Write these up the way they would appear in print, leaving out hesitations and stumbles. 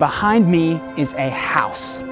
behind me is a house.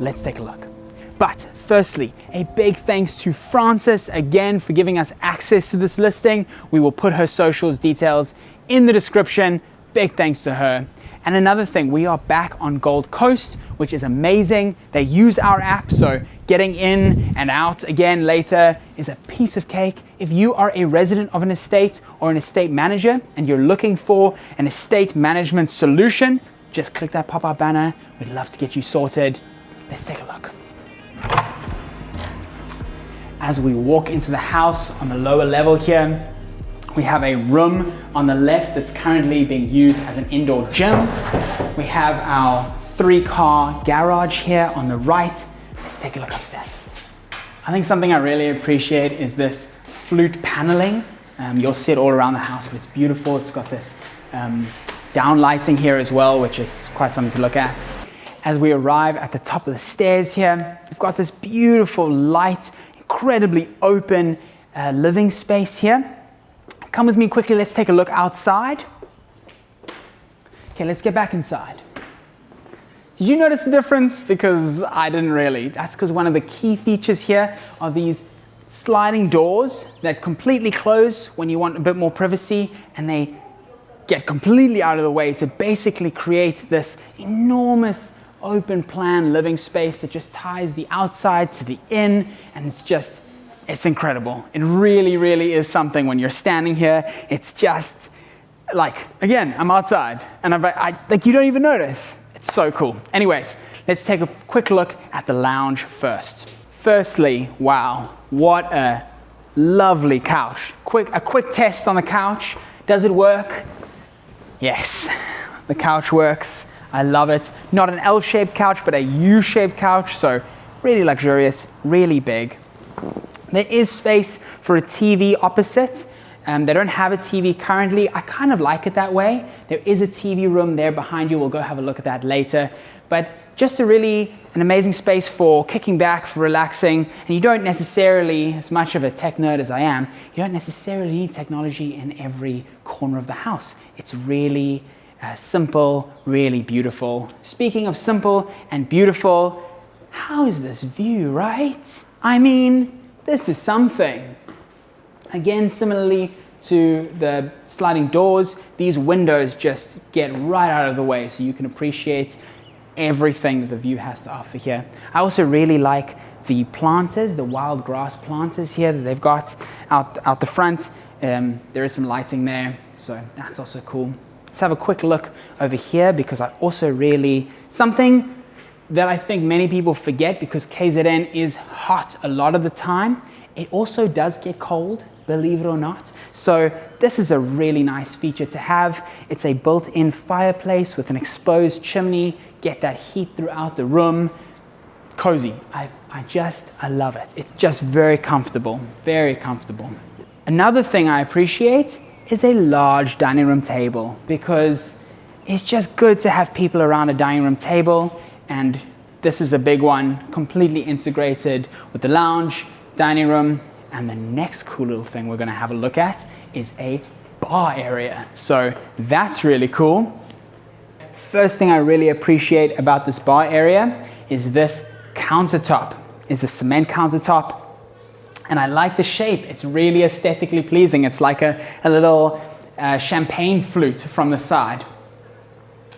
Let's take a look. But firstly, a big thanks to Frances again for giving us access to this listing. We will put her socials details in the description. Big thanks to her. And another thing, we are back on Gold Coast, which is amazing. They use our app, so getting in and out again later is a piece of cake. If you are a resident of an estate or an estate manager and you're looking for an estate management solution, just click that pop-up banner. We'd love to get you sorted. Let's take a look. As we walk into the house on the lower level here, we have a room on the left that's currently being used as an indoor gym. We have our 3-car garage here on the right. Let's take a look upstairs. I think something I really appreciate is this flute paneling. You'll see it all around the house, but it's beautiful. It's got this down lighting here as well, which is quite something to look at. As we arrive at the top of the stairs here, we've got this beautiful light, incredibly open living space here. Come with me quickly, let's take a look outside. Okay, let's get back inside. Did you notice the difference? Because I didn't really. That's because one of the key features here are these sliding doors that completely close when you want a bit more privacy, and they get completely out of the way to basically create this enormous open plan living space that just ties the outside to the in, and it's incredible. It really, really is something when you're standing here. It's just like, again, I'm outside and like you don't even notice. It's so cool. Anyways, let's take a quick look at the lounge first. Firstly, wow, what a lovely couch. A quick test on the couch. Does it work? Yes, the couch works. I love it. Not an L-shaped couch, but a U-shaped couch, so really luxurious, really big. There is space for a TV opposite. They don't have a TV currently. I kind of like it that way. There is a TV room there behind you. We'll go have a look at that later. But just an amazing space for kicking back, for relaxing. And you don't necessarily, as much of a tech nerd as I am, you don't necessarily need technology in every corner of the house. It's really simple, really beautiful. Speaking of simple and beautiful, how is this view, right? I mean, this is something. Again, similarly to the sliding doors, these windows just get right out of the way so you can appreciate everything that the view has to offer here. I also really like the planters, the wild grass planters here that they've got out the front. There is some lighting there, so that's also cool. Let's have a quick look over here, because I also something that I think many people forget, because KZN is hot a lot of the time. It also does get cold, believe it or not. So this is a really nice feature to have. It's a built-in fireplace with an exposed chimney. Get that heat throughout the room. Cozy. I love it. It's just very comfortable, very comfortable. Another thing I appreciate is a large dining room table, because it's just good to have people around a dining room table, and this is a big one, completely integrated with the lounge, dining room, And the next cool little thing we're gonna have a look at is a bar area. So that's really cool. First thing I really appreciate about this bar area is this countertop. It's a cement countertop, and I like the shape. It's really aesthetically pleasing. It's like a little champagne flute from the side.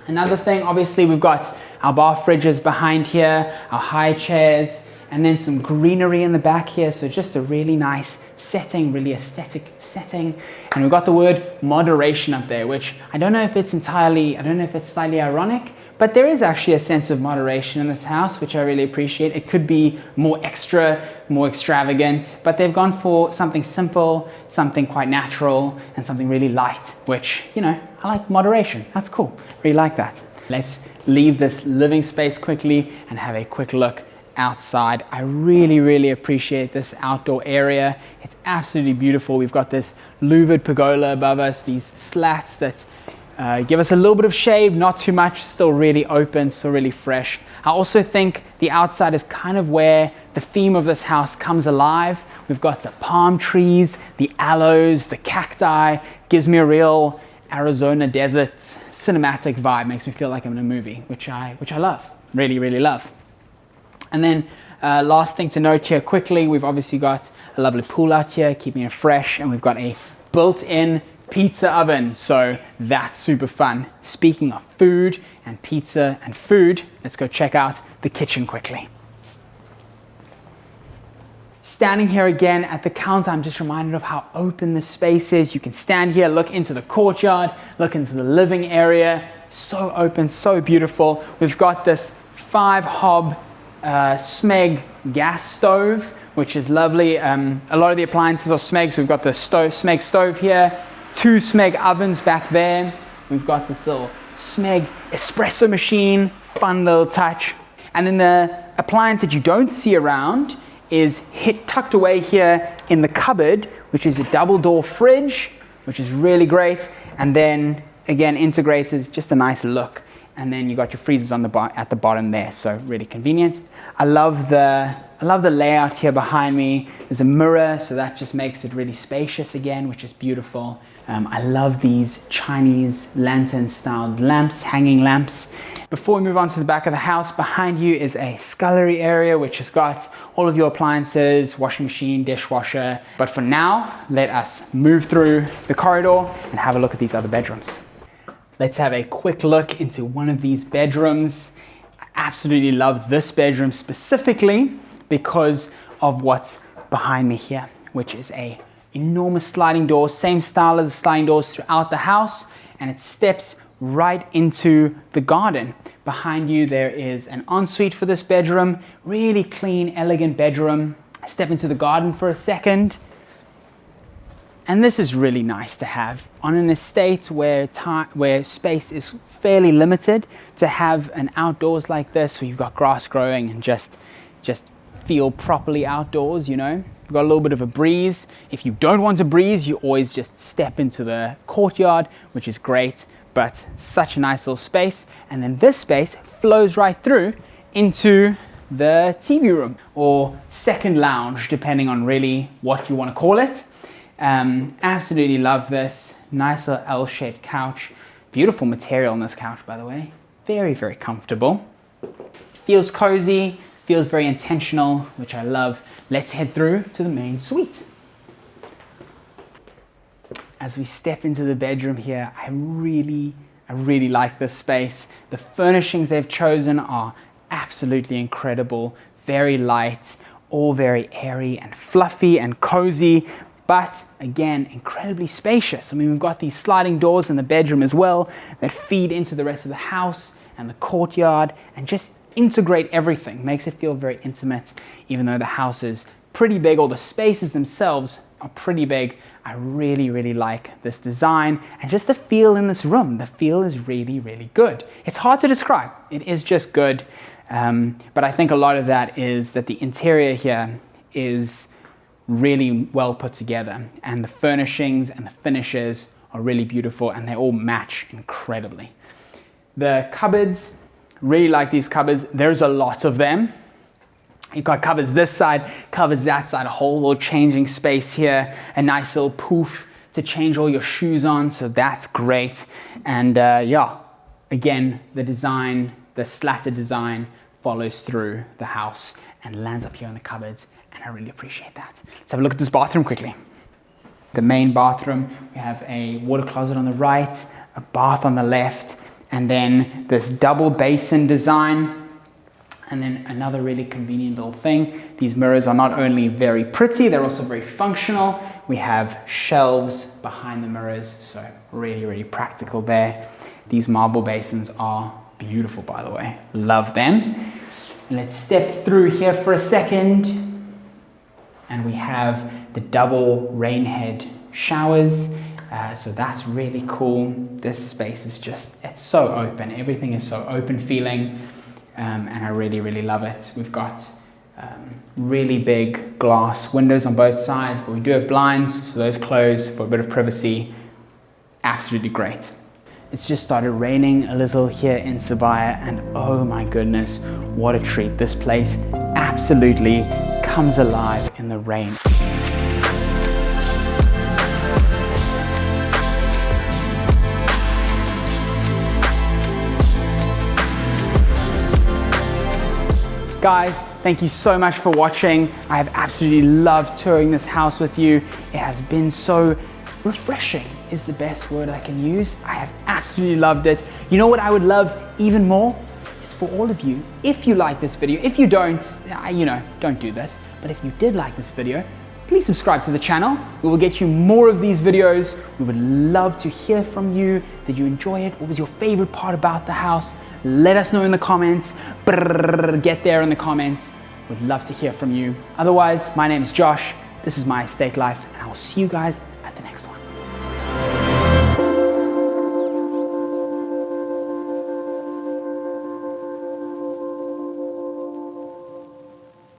Another thing, obviously, we've got our bar fridges behind here, our high chairs, and then some greenery in the back here. So just a really nice setting, really aesthetic setting. And we've got the word moderation up there, which I don't know if it's slightly ironic, but there is actually a sense of moderation in this house, which I really appreciate. It could be more extra, more extravagant, but they've gone for something simple, something quite natural, and something really light, which, you know, I like moderation. That's cool. Really like that. Let's leave this living space quickly and have a quick look outside. I really appreciate this outdoor area. It's absolutely beautiful. We've got this louvered pergola above us, these slats that give us a little bit of shade, not too much, still really open, still really fresh. I also think the outside is kind of where the theme of this house comes alive. We've got the palm trees, the aloes, the cacti. Gives me a real Arizona desert cinematic vibe. Makes me feel like I'm in a movie, which I love, really love. And then last thing to note here quickly, we've obviously got a lovely pool out here, keeping it fresh, and we've got a built-in pizza oven, so that's super fun. Speaking of food and pizza and food, let's go check out the kitchen quickly. Standing here again at the counter, I'm just reminded of how open this space is. You can stand here, look into the courtyard, look into the living area. So open, so beautiful. We've got this 5-hob Smeg gas stove, which is lovely. A lot of the appliances are Smeg, so we've got the Smeg stove here, 2 Smeg ovens back there. We've got this little Smeg espresso machine, fun little touch. And then the appliance that you don't see around is tucked away here in the cupboard, which is a double door fridge, which is really great. And then again, integrated, just a nice look. And then you got your freezers on at the bottom there, so really convenient. I love the layout here behind me. There's a mirror, so that just makes it really spacious again, which is beautiful. I love these Chinese lantern-styled lamps, hanging lamps. Before we move on to the back of the house, behind you is a scullery area, which has got all of your appliances, washing machine, dishwasher. But for now, let us move through the corridor and have a look at these other bedrooms. Let's have a quick look into one of these bedrooms. I absolutely love this bedroom specifically because of what's behind me here, which is a enormous sliding door, same style as the sliding doors throughout the house, and it steps right into the garden. Behind you there is an ensuite for this bedroom, really clean, elegant bedroom. Step into the garden for a second. And this is really nice to have on an estate where space is fairly limited, to have an outdoors like this where you've got grass growing and just feel properly outdoors, you know. You've got a little bit of a breeze. If you don't want a breeze, you always just step into the courtyard, which is great, but such a nice little space. And then this space flows right through into the TV room or second lounge, depending on really what you want to call it. Absolutely love this. Nice little L-shaped couch. Beautiful material on this couch, by the way. Very comfortable. Feels cozy, feels very intentional, which I love. Let's head through to the main suite. As we step into the bedroom here, I really like this space. The furnishings they've chosen are absolutely incredible. Very light, all very airy and fluffy and cozy, but again, incredibly spacious. I mean, we've got these sliding doors in the bedroom as well that feed into the rest of the house and the courtyard and just integrate everything. Makes it feel very intimate, even though the house is pretty big, or the spaces themselves are pretty big. I really like this design and just the feel in this room. The feel is really good. It's hard to describe. It is just good. But I think a lot of that is that the interior here is really well put together, and the furnishings and the finishes are really beautiful, and they all match incredibly. The cupboards, really like these cupboards. There's a lot of them. You've got cupboards this side, cupboards that side, a whole little changing space here, a nice little poof to change all your shoes on, so that's great. And yeah, again, the design, the slatted design follows through the house and lands up here in the cupboards, and I really appreciate that. Let's have a look at this bathroom quickly. The main bathroom, we have a water closet on the right, a bath on the left, and then this double basin design. And then another really convenient little thing, these mirrors are not only very pretty, they're also very functional. We have shelves behind the mirrors, so really, really practical there. These marble basins are beautiful, by the way. Love them. And let's step through here for a second. And we have the double rain head showers. So that's really cool. This space is just, it's so open. Everything is so open feeling. And I really, really love it. We've got really big glass windows on both sides, but we do have blinds, so those close for a bit of privacy. Absolutely great. It's just started raining a little here in Sibaya, and oh my goodness, what a treat. This place absolutely comes alive in the rain. Guys, thank you so much for watching. I have absolutely loved touring this house with you. It has been so refreshing, is the best word I can use. I have absolutely loved it. You know what I would love even more? Is for all of you, if you like this video, if you don't, you know, don't do this. But if you did like this video, please subscribe to the channel. We will get you more of these videos. We would love to hear from you. Did you enjoy it? What was your favorite part about the house? Let us know in the comments. Get there in the comments. Would love to hear from you. Otherwise, my name is Josh. This is My Estate Life, and I will see you guys